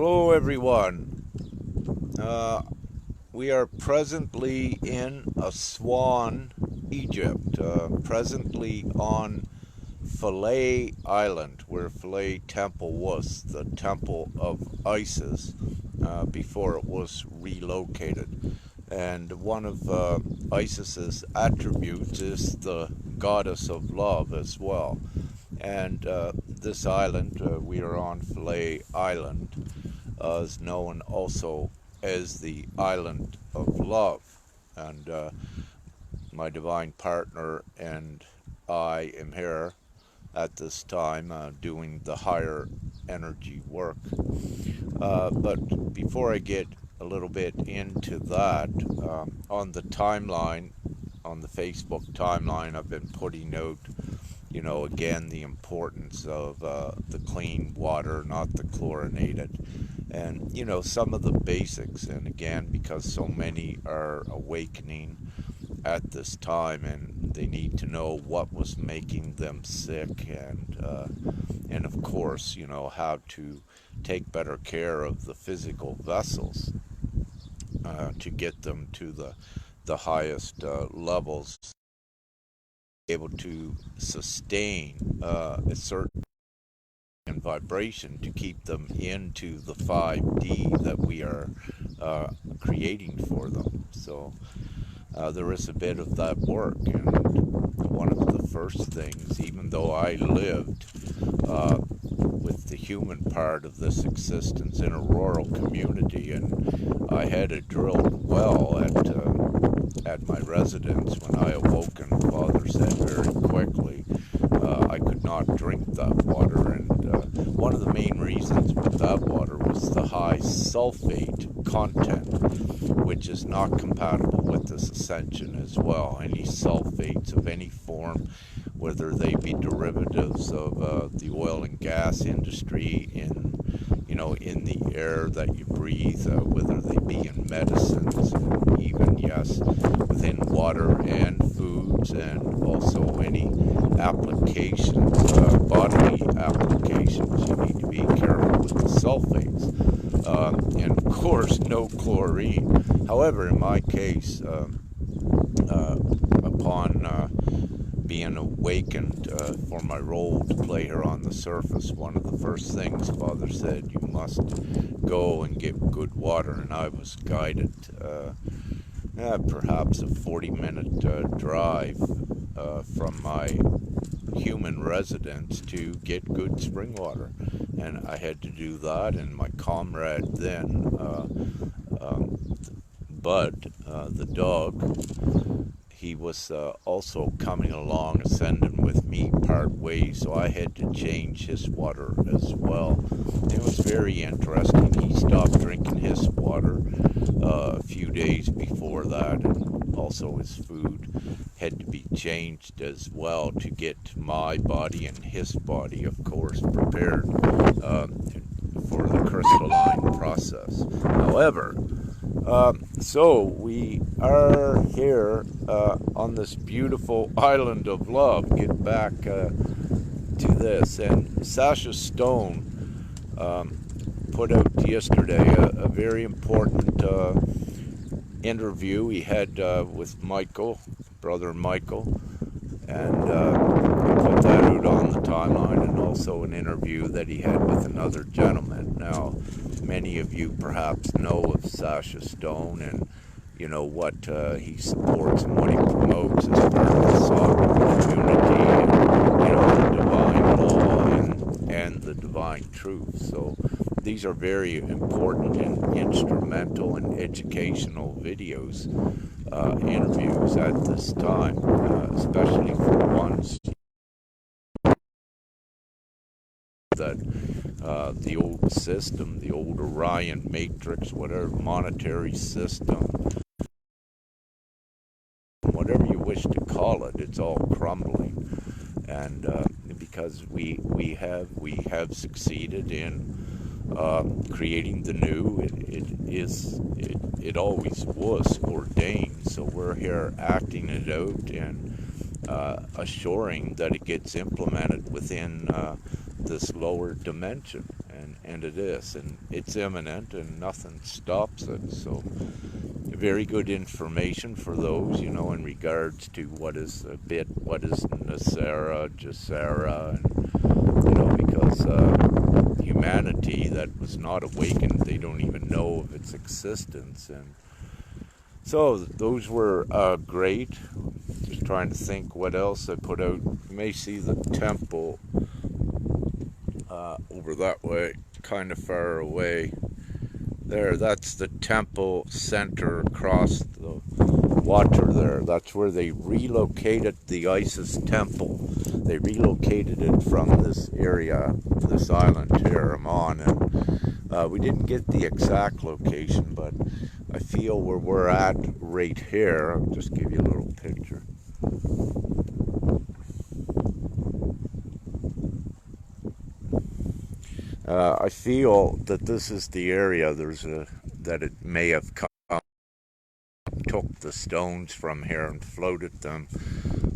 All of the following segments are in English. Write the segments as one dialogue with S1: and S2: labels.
S1: Hello everyone. We are presently in Aswan, Egypt, presently on Philae Island, where Philae Temple was, the temple of Isis, before it was relocated. And one of Isis's attributes is the goddess of love as well. And this island, we are on Philae Island, is known also as the Island of Love. And my divine partner and I am here at this time doing the higher energy work. But before I get a little bit into that, on the timeline, on the Facebook timeline, I've been putting out, again, the importance of the clean water, not the chlorinated, and, some of the basics. And again, because so many are awakening at this time and they need to know what was making them sick, and of course, how to take better care of the physical vessels to get them to the highest levels, able to sustain a certain vibration to keep them into the 5D that we are creating for them. So there is a bit of that work, and one of the first things, even though I lived with the human part of this existence in a rural community, and I had a drilled well at my residence, when I awoke, and Father said very quickly I could not drink that water. And one of the main reasons with that water was the high sulfate content, which is not compatible with this Ascension as well. Any sulfates of any form, whether they be derivatives of the oil and gas industry, in the air that you breathe, whether they be in medicines, and even, yes, within water and foods, and also any applications, bodily applications, you need to be careful with the sulfates. And of course, no chlorine. However, in my case, upon being awakened for my role to play here on the surface, one of the first things Father said, you must go and get good water, and I was guided perhaps a 40-minute drive from my human residence to get good spring water, and I had to do that. And my comrade then, Bud, the dog, he was also coming along, ascending with me part way, so I had to change his water as well. It was very interesting. He stopped drinking his water a few days before that, and also his food had to be changed as well to get my body and his body, of course, prepared for the crystalline process. However, so we are here on this beautiful island of love. Get back to this. And Sasha Stone put out yesterday a very important interview he had with Michael, brother Michael, and put that out on the timeline, and also an interview that he had with another gentleman. Now, many of you perhaps know of Sasha Stone, and what he supports and what he promotes as part of the sovereign community, and the divine law and the divine truth. So these are very important and instrumental and educational videos, interviews at this time, especially for ones that the old system, the old Orion matrix, whatever monetary system, whatever you wish to call it, it's all crumbling. And because we have succeeded in creating the new, it always was ordained. So we're here acting it out and assuring that it gets implemented within this lower dimension. and it is, and it's imminent, and nothing stops it. So very good information for those, in regards to what is Nasera, Jasera, and because humanity that was not awakened, they don't even know of its existence. And so those were great. Just trying to think what else I put out. You may see the temple over that way, kind of far away. There, that's the temple center across the water there. That's where they relocated the Isis temple. They relocated it from this area, this island here I'm on, and we didn't get the exact location, but I feel where we're at right here. I'll just give you a little picture. I feel that this is the area that it may have come, took the stones from here and floated them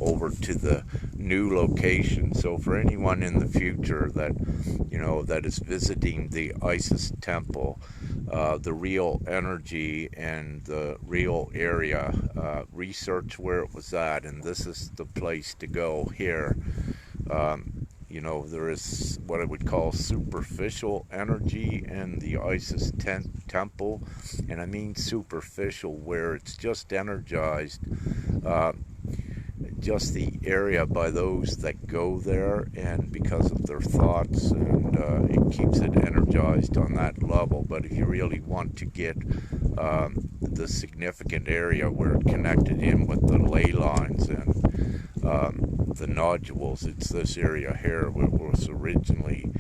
S1: over to the new location. So for anyone in the future that that is visiting the Isis temple, the real energy and the real area, research where it was at, and this is the place to go here. There is what I would call superficial energy in the Isis temple, and I mean superficial where it's just energized, just the area by those that go there, and because of their thoughts, and it keeps it energized on that level. But if you really want to get the significant area where it connected in with the ley lines and the nodules, it's this area here where it was originally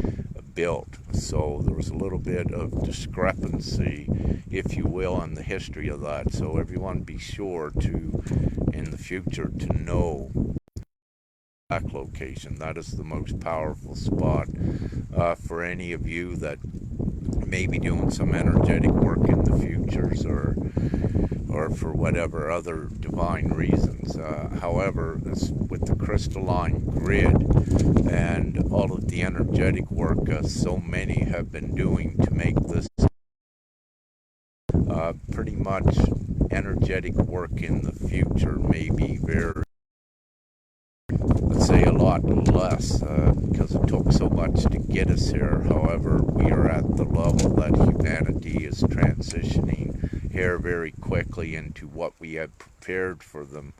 S1: built. So there was a little bit of discrepancy, if you will, in the history of that. So everyone be sure to, in the future, to know that location. That is the most powerful spot for any of you that may be doing some energetic work in the futures, or for whatever other divine reasons. However, with the crystalline grid and all of the energetic work so many have been doing to make this pretty much energetic work in the future may be very, let's say, a lot less, because it took so much to get us here. However, we are at the level that humanity is transitioning here very quickly into what we had prepared for them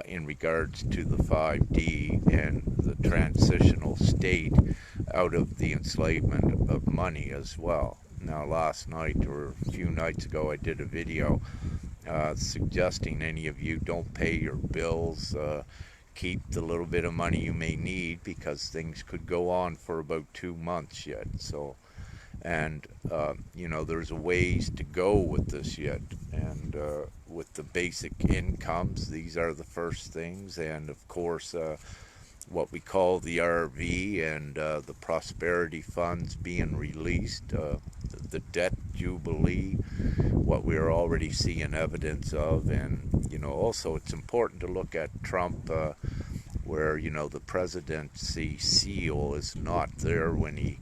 S1: in regards to the 5D and the transitional state out of the enslavement of money as well. Now, last night or a few nights ago, I did a video suggesting any of you don't pay your bills, keep the little bit of money you may need, because things could go on for about 2 months yet. So, and there's a ways to go with this yet, and with the basic incomes, these are the first things, and of course what we call the RV and the prosperity funds being released, the debt jubilee, what we're already seeing evidence of. And also it's important to look at Trump, where the presidency seal is not there when he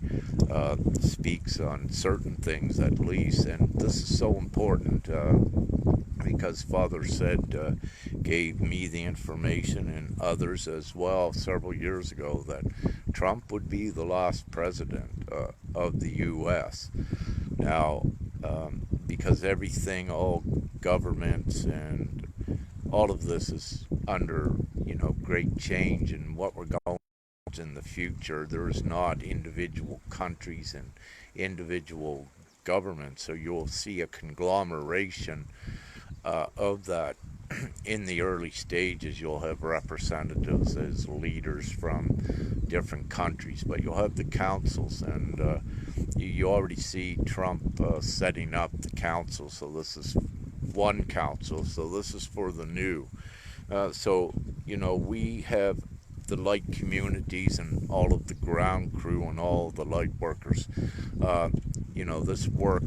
S1: speaks on certain things, at least. And this is so important because Father said, gave me the information and others as well several years ago, that Trump would be the last president of the U.S. Now, because everything, all governments and all of this is under great change, and what we're going in the future, there's not individual countries and individual governments, so you'll see a conglomeration of that. In the early stages, you'll have representatives as leaders from different countries, but you'll have the councils, and you already see Trump setting up the council. So this is one council, so this is for the new. So we have the light communities and all of the ground crew and all the light workers. This work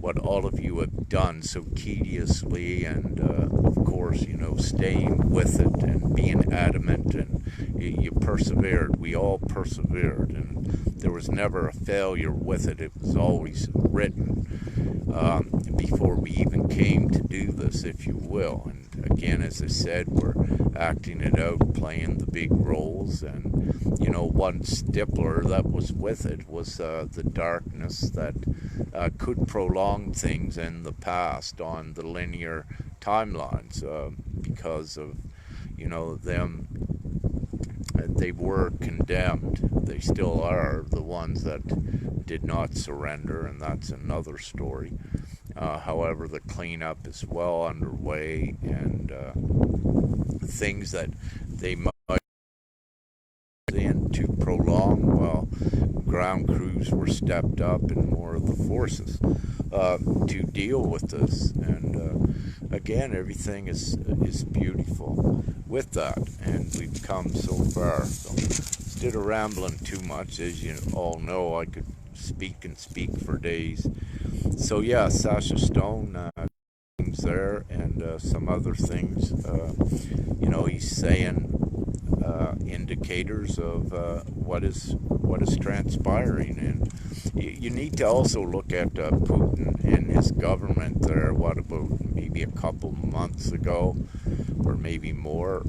S1: what all of you have done so tediously, and of course, staying with it and being adamant, and you persevered. We all persevered, and there was never a failure with it. It was always written before we even came to do this, if you will. And again, as I said, we're acting it out, playing the big roles, and one stippler that was with it was the darkness that could prolong things in the past on the linear timelines, because of them. They were condemned. They still are, the ones that did not surrender, and that's another story. However, the cleanup is well underway, and things that they might in to prolong, well, ground crews were stepped up and more of the forces to deal with this. And again, everything is beautiful with that, and we've come so far. So instead of rambling too much, as you all know, I could speak and speak for days. So yeah, Sasha Stone there, and some other things. He's saying indicators of what is transpiring, and you need to also look at Putin and his government there. What about maybe a couple months ago, or maybe more?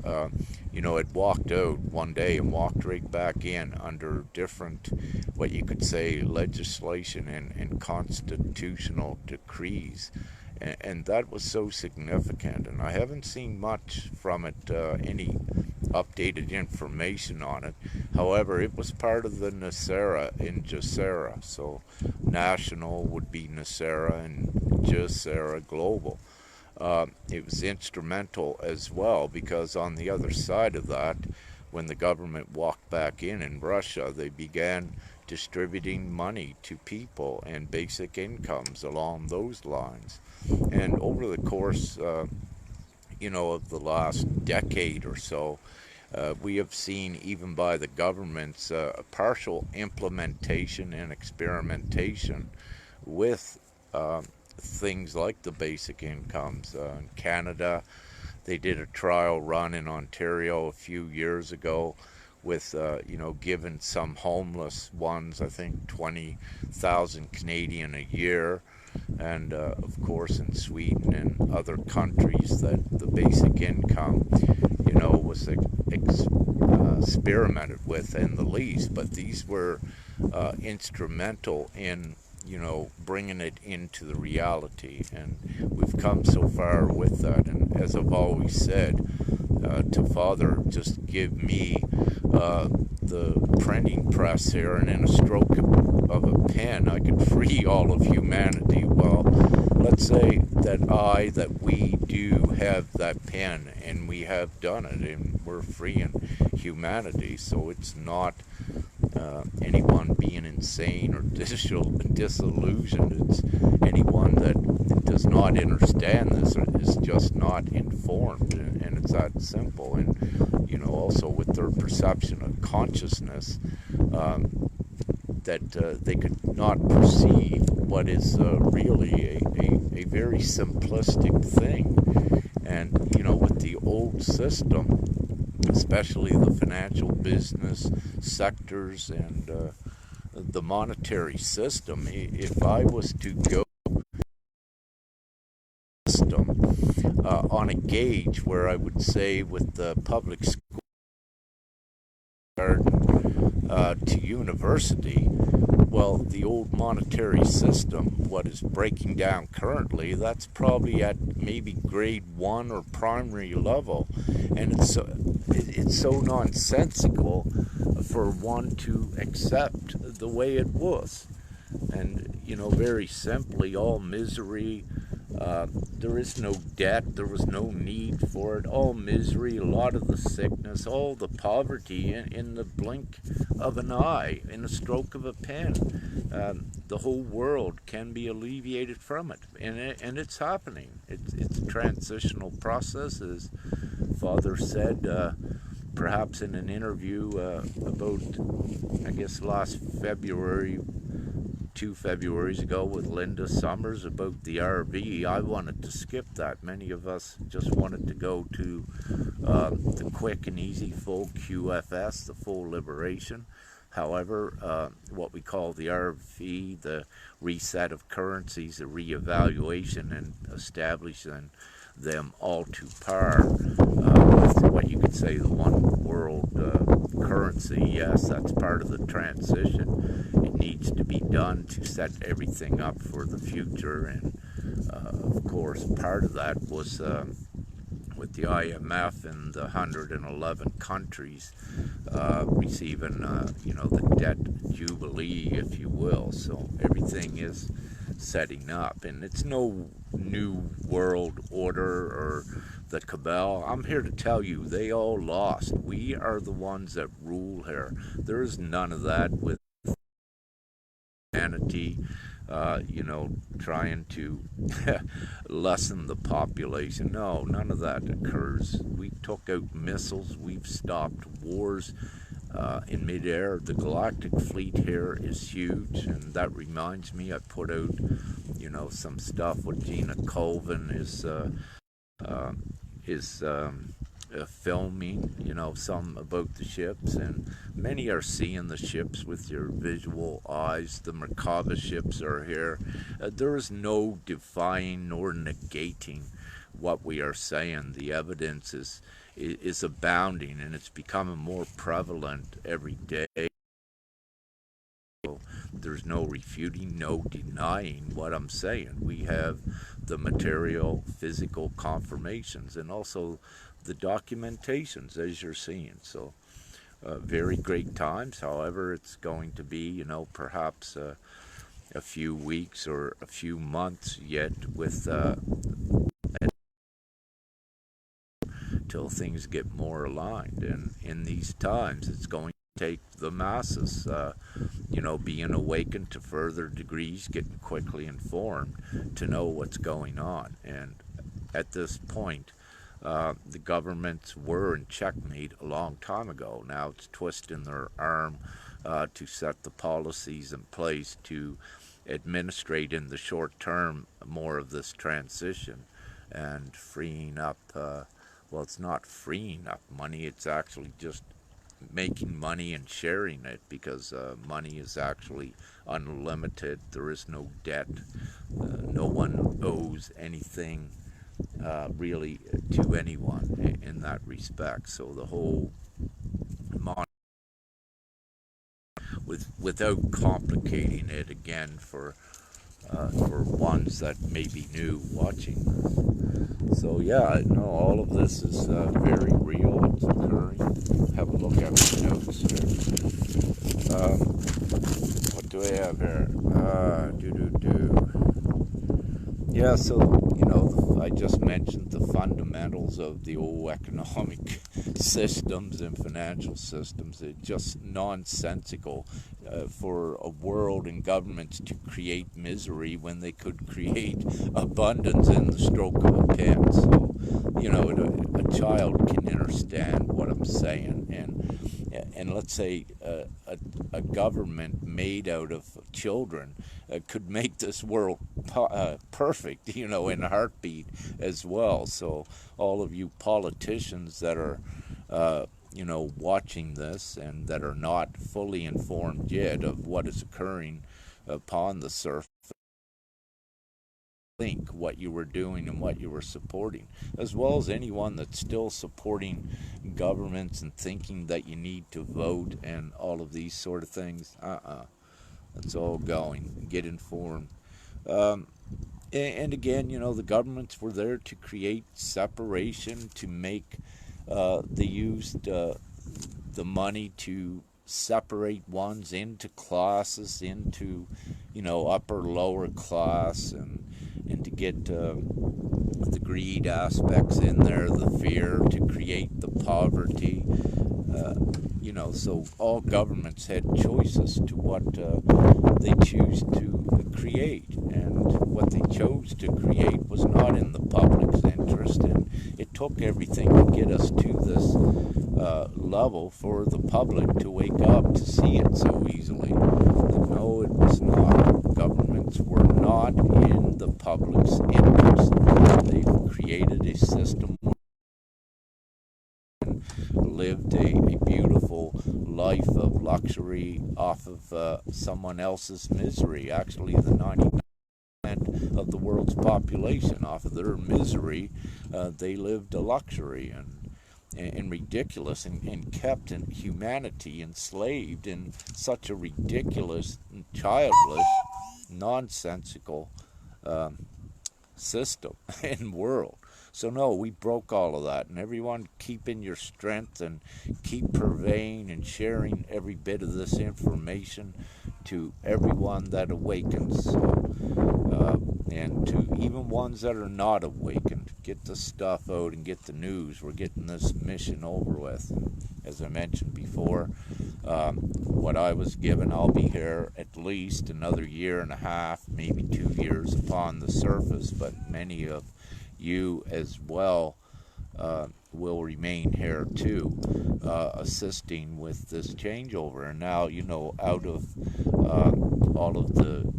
S1: It walked out one day and walked right back in under different, what you could say, legislation and constitutional decrees. And that was so significant, and I haven't seen much from it, any updated information on it. However, it was part of the NESARA in GESARA, so national would be NESARA and GESARA global. It was instrumental as well, because on the other side of that, when the government walked back in Russia, they began distributing money to people and basic incomes along those lines. And over the course, of the last decade or so, we have seen, even by the governments, a partial implementation and experimentation with things like the basic incomes. In Canada, they did a trial run in Ontario a few years ago with, giving some homeless ones, I think 20,000 Canadian a year. And of course, in Sweden and other countries, that the basic income, was experimented with in the least. But these were instrumental in, bringing it into the reality. And we've come so far with that. And as I've always said, to Father, just give me the printing press here, and in a stroke of a pen, I could free all of humanity. Well, let's say that we do have that pen, and we have done it, and we're freeing humanity. So it's not anyone being insane or disillusioned. It's anyone that does not understand this or is just not informed, and it's that simple. And also with their perception of consciousness, that they could not perceive what is really a very simplistic thing. And with the old system, especially the financial business sectors and the monetary system, if I was to go system on a gauge where I would say with the public school to university, well, the old monetary system, what is breaking down currently, that's probably at maybe grade 1 or primary level. And it's so nonsensical for one to accept the way it was. And, very simply, all misery, there is no debt, there was no need for it, all misery, a lot of the sickness, all the poverty in the blink of an eye, in a stroke of a pen. The whole world can be alleviated from it, and it's happening. It's a transitional process, as Father said, perhaps in an interview about, I guess, last February, 2 Februaries ago with Linda Summers about the RV. I wanted to skip that. Many of us just wanted to go to the quick and easy full QFS, the full liberation. However, what we call the RV, the reset of currencies, the reevaluation and establishing them all to par with what you could say the one world currency. Yes, that's part of the transition. It needs to be done to set everything up for the future, and of course part of that was with the IMF and the 111 countries receiving, the debt jubilee, if you will. So everything is setting up, and it's no new world order or the cabal. I'm here to tell you, they all lost. We are the ones that rule here. There is none of that with humanity, trying to lessen the population. No, none of that occurs. We took out missiles. We've stopped wars in midair. The galactic fleet here is huge, and that reminds me, I put out, some stuff with Gina Colvin is filming, some about the ships, and many are seeing the ships with your visual eyes. The Merkava ships are here. There is no defying nor negating what we are saying. The evidence is abounding, and it's becoming more prevalent every day. There's no refuting, no denying what I'm saying. We have the material, physical confirmations, and also the documentations, as you're seeing. So very great times. However, it's going to be, perhaps a few weeks or a few months yet with till things get more aligned. And in these times, it's going to take the masses, being awakened to further degrees, getting quickly informed to know what's going on. And at this point, the governments were in checkmate a long time ago. Now it's twisting their arm to set the policies in place to administrate in the short term more of this transition and freeing up, well, it's not freeing up money, it's actually just making money and sharing it, because money is actually unlimited. There is no debt. No one owes anything really to anyone in that respect. So the whole without complicating it again for ones that may be new watching. So yeah, no, all of this is very real. It's occurring. Have a look at my notes here. What do I have here? Yeah, so, I just mentioned the fundamentals of the old economic systems and financial systems. It's just nonsensical for a world and governments to create misery when they could create abundance in the stroke of a pen. So, a child can understand what I'm saying. And let's say a government made out of children could make this world perfect, in a heartbeat as well. So all of you politicians that are, watching this and that are not fully informed yet of what is occurring upon the surface, think what you were doing and what you were supporting, as well as anyone that's still supporting governments and thinking that you need to vote and all of these sort of things. That's all going. Get informed. And again, the governments were there to create separation, to make they used the money to separate ones into classes, into upper lower class, and to get the greed aspects in there, the fear, to create the poverty. So all governments had choices to what they choose to create, and what they chose to create was not in the public's interest, and it took everything to get us to this level for the public to wake up to see it so easily. No, it was not. luxury off of someone else's misery. Actually, the 90% of the world's population, off of their misery, they lived a luxury and ridiculous, and kept in humanity enslaved in such a ridiculous, childish, nonsensical system and world. So no, we broke all of that, and everyone keep in your strength and keep purveying and sharing every bit of this information to everyone that awakens, and to even ones that are not awakened. Get the stuff out and get the news. We're getting this mission over with. As I mentioned before, what I was given, I'll be here at least another year and a half, maybe 2 years upon the surface, but many of you as well will remain here too, assisting with this changeover. And now, out of all of the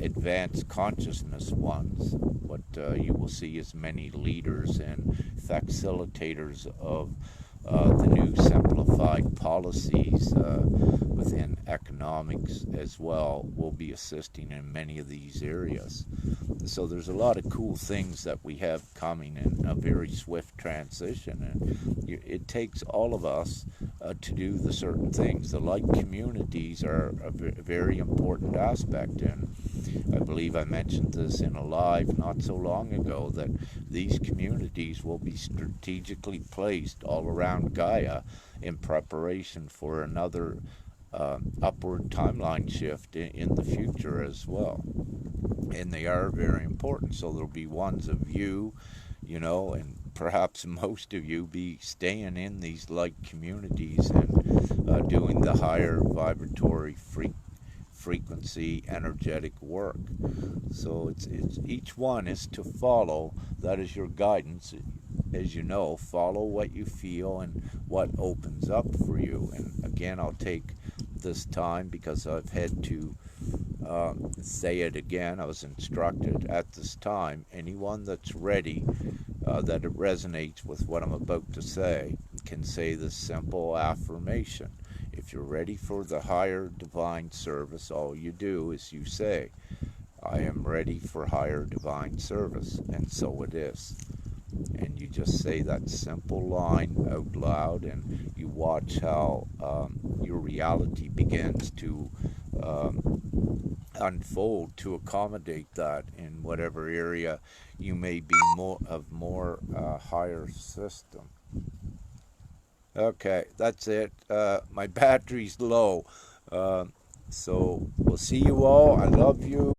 S1: advanced consciousness ones, what you will see is many leaders and facilitators of the new simplified policies within economics as well will be assisting in many of these areas. So there's a lot of cool things that we have coming in a very swift transition, and it takes all of us to do the certain things. The like communities are a very important aspect, and I believe I mentioned this in a live not so long ago, that these communities will be strategically placed all around Gaia in preparation for another upward timeline shift in the future as well. And they are very important. So there'll be ones of you, and perhaps most of you be staying in these like communities and doing the higher vibratory frequency energetic work. So it's each one is to follow. That is your guidance. As you know, follow what you feel and what opens up for you. And again, I'll take this time, because I've had to say it again. I was instructed at this time, anyone that's ready, that it resonates with what I'm about to say, can say this simple affirmation. If you're ready for the higher divine service, all you do is you say, I am ready for higher divine service, and so it is. And you just say that simple line out loud, and you watch how your reality begins to unfold to accommodate that in whatever area you may be more higher system. Okay, that's it. My battery's low. So we'll see you all. I love you.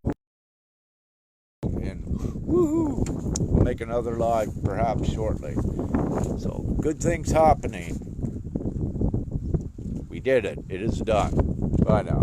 S1: And woohoo! We'll make another live perhaps shortly. So good things happening. We did it. It is done. Bye now.